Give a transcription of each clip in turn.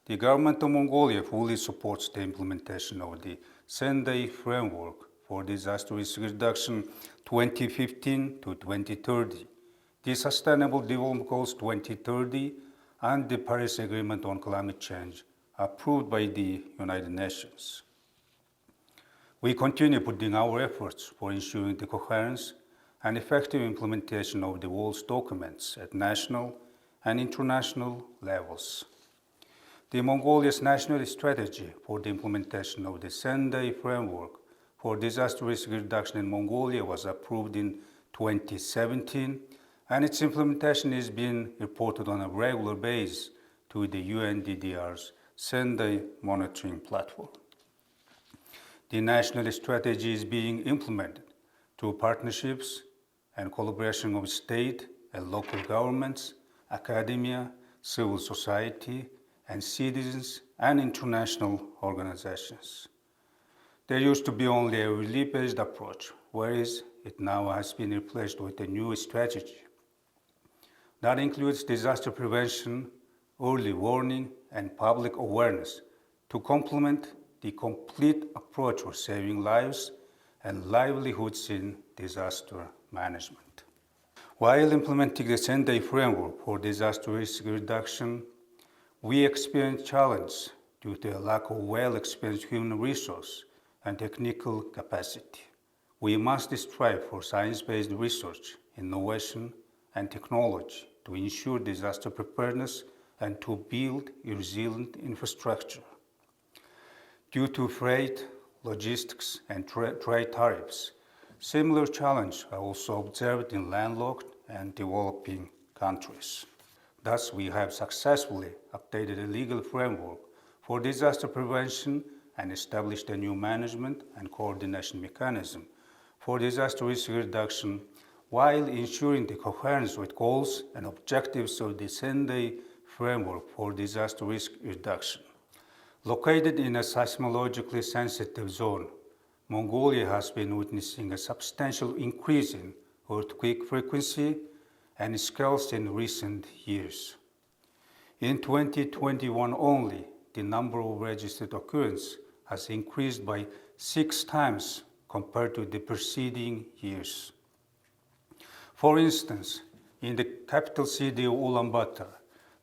The government of Mongolia fully supports the implementation of the Sendai Framework for Disaster Risk Reduction 2015 to 2030, the Sustainable Development Goals 2030, and the Paris Agreement on Climate Change approved by the United Nations. We continue putting our efforts for ensuring the coherence and effective implementation of the world's documents at national and international levels. The Mongolia's national strategy for the implementation of the Sendai Framework for Disaster Risk Reduction in Mongolia was approved in 2017, and its implementation is being reported on a regular basis to the UNDDR's Sendai Monitoring Platform. The national strategy is being implemented through partnerships and collaboration of state and local governments, academia, civil society, and citizens and international organizations. There used to be only a relief-based approach, whereas it now has been replaced with a new strategy. That includes disaster prevention, early warning, and public awareness to complement the complete approach for saving lives and livelihoods in disaster management. While implementing the Sendai Framework for Disaster Risk Reduction, we experience challenges due to a lack of well-experienced human resource and technical capacity. We must strive for science-based research, innovation, and technology to ensure disaster preparedness and to build a resilient infrastructure. Due to freight, logistics, and trade tariffs, similar challenges are also observed in landlocked and developing countries. Thus, we have successfully updated a legal framework for disaster prevention and established a new management and coordination mechanism for disaster risk reduction while ensuring the coherence with goals and objectives of the Sendai Framework for Disaster Risk Reduction. Located in a seismologically sensitive zone, Mongolia has been witnessing a substantial increase in earthquake frequency and scales in recent years. In 2021 only, the number of registered occurrences has increased by 6 times compared to the preceding years. For instance, in the capital city of Ulaanbaatar,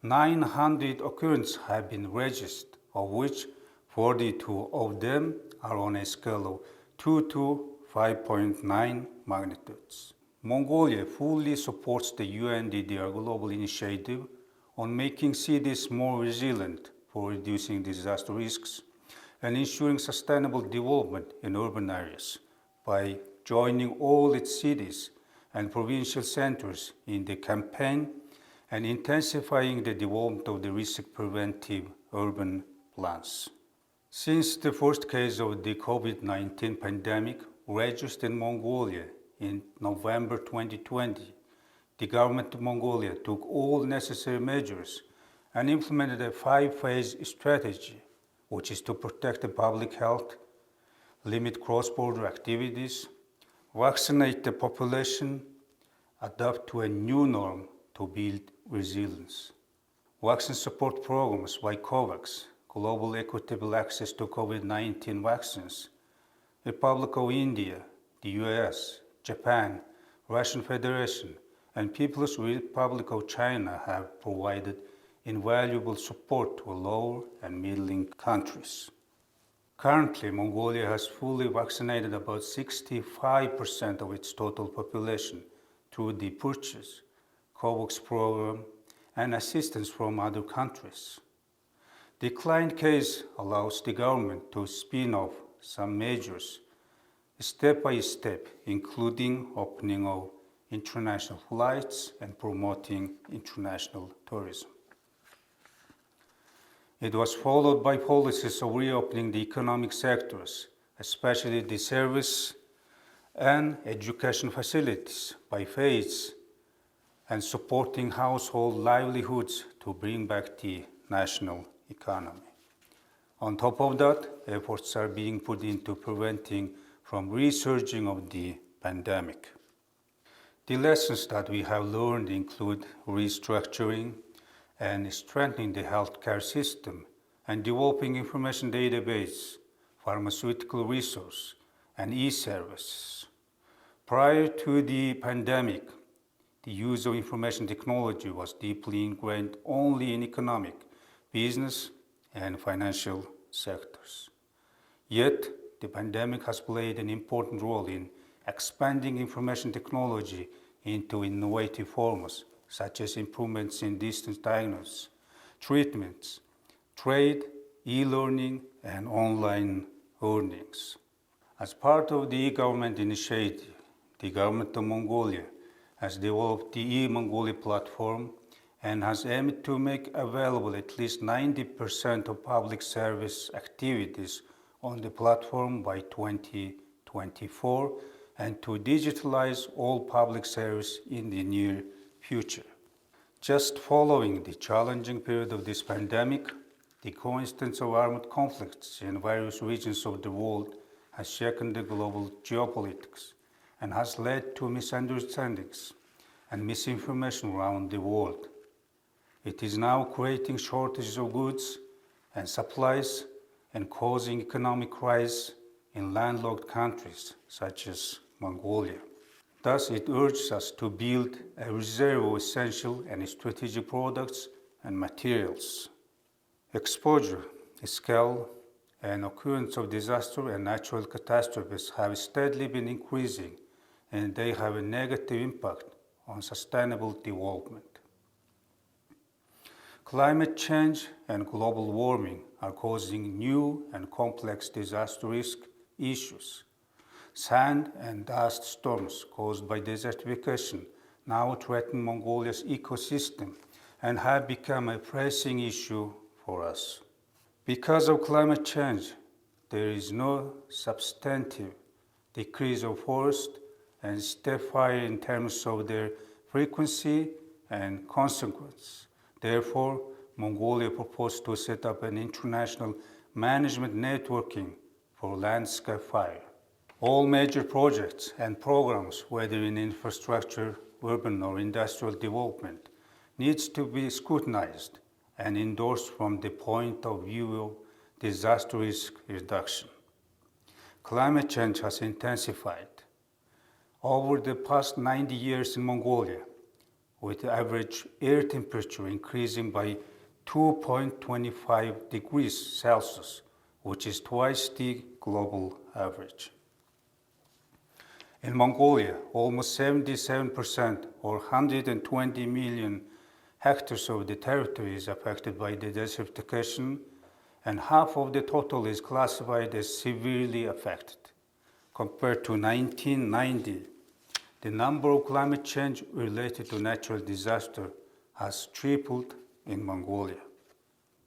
900 occurrences have been registered, of which 42 of them are on a scale of 2 to 5.9 magnitudes. Mongolia fully supports the UNDDR Global Initiative on making cities more resilient for reducing disaster risks and ensuring sustainable development in urban areas by joining all its cities and provincial centers in the campaign and intensifying the development of the risk-preventive urban plans. Since the first case of the COVID-19 pandemic registered in Mongolia in November 2020, the government of Mongolia took all necessary measures and implemented a 5-phase strategy, which is to protect the public health, limit cross-border activities, vaccinate the population, adapt to a new norm to build resilience. Vaccine support programs like COVAX, Global Equitable Access to COVID-19 Vaccines, Republic of India, the US, Japan, Russian Federation, and People's Republic of China have provided invaluable support to lower and middle-income countries. Currently, Mongolia has fully vaccinated about 65% of its total population through the purchase, COVAX program, and assistance from other countries. The client case allows the government to spin off some measures step by step, including opening of international flights and promoting international tourism. It was followed by policies of reopening the economic sectors, especially the service and education facilities by phase, and supporting household livelihoods to bring back the national economy. On top of that, efforts are being put into preventing from resurging of the pandemic. The lessons that we have learned include restructuring and strengthening the healthcare system and developing information database, pharmaceutical resource, and e-services. Prior to the pandemic, the use of information technology was deeply ingrained only in economic, business, and financial sectors. Yet, the pandemic has played an important role in expanding information technology into innovative forms, such as improvements in distance diagnosis, treatments, trade, e-learning, and online earnings. As part of the e-government initiative, the government of Mongolia has developed the e-Mongolia platform and has aimed to make available at least 90% of public service activities on the platform by 2024 and to digitalize all public service in the near future. Just following the challenging period of this pandemic, the coincidence of armed conflicts in various regions of the world has shaken the global geopolitics and has led to misunderstandings and misinformation around the world. It is now creating shortages of goods and supplies and causing economic crisis in landlocked countries such as Mongolia. Thus, it urges us to build a reserve of essential and strategic products and materials. Exposure, scale, and occurrence of disaster and natural catastrophes have steadily been increasing, and they have a negative impact on sustainable development. Climate change and global warming are causing new and complex disaster risk issues. Sand and dust storms caused by desertification now threaten Mongolia's ecosystem and have become a pressing issue for us. Because of climate change, there is no substantive decrease of forest and steppe fire in terms of their frequency and consequence. Therefore, Mongolia proposed to set up an international management networking for landscape fire. All major projects and programs, whether in infrastructure, urban or industrial development, needs to be scrutinized and endorsed from the point of view of disaster risk reduction. Climate change has intensified over the past 90 years in Mongolia, with the average air temperature increasing by 2.25 degrees Celsius, which is twice the global average. In Mongolia, almost 77% or 120 million hectares of the territory is affected by the desertification, and half of the total is classified as severely affected. Compared to 1990, the number of climate change related to natural disaster has tripled in Mongolia.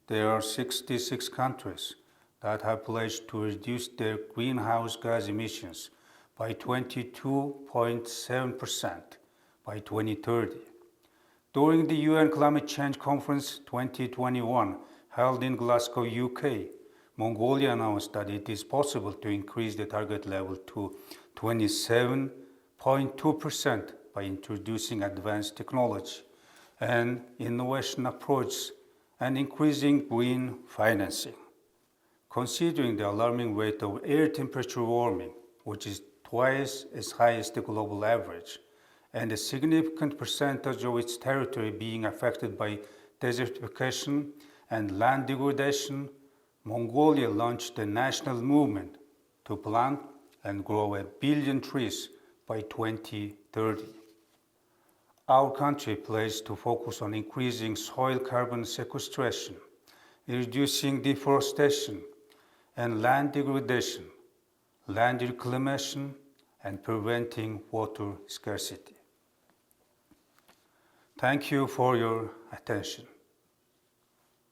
There are 66 countries that have pledged to reduce their greenhouse gas emissions by 22.7% by 2030. During the UN Climate Change Conference 2021 held in Glasgow, UK, Mongolia announced that it is possible to increase the target level to 27.2% by introducing advanced technology and innovation approaches and increasing green financing. Considering the alarming rate of air temperature warming, which is twice as high as the global average, and a significant percentage of its territory being affected by desertification and land degradation, Mongolia launched a national movement to plant and grow 1 billion trees by 2030. Our country pledged to focus on increasing soil carbon sequestration, reducing deforestation and land degradation, land reclamation, and preventing water scarcity. Thank you for your attention.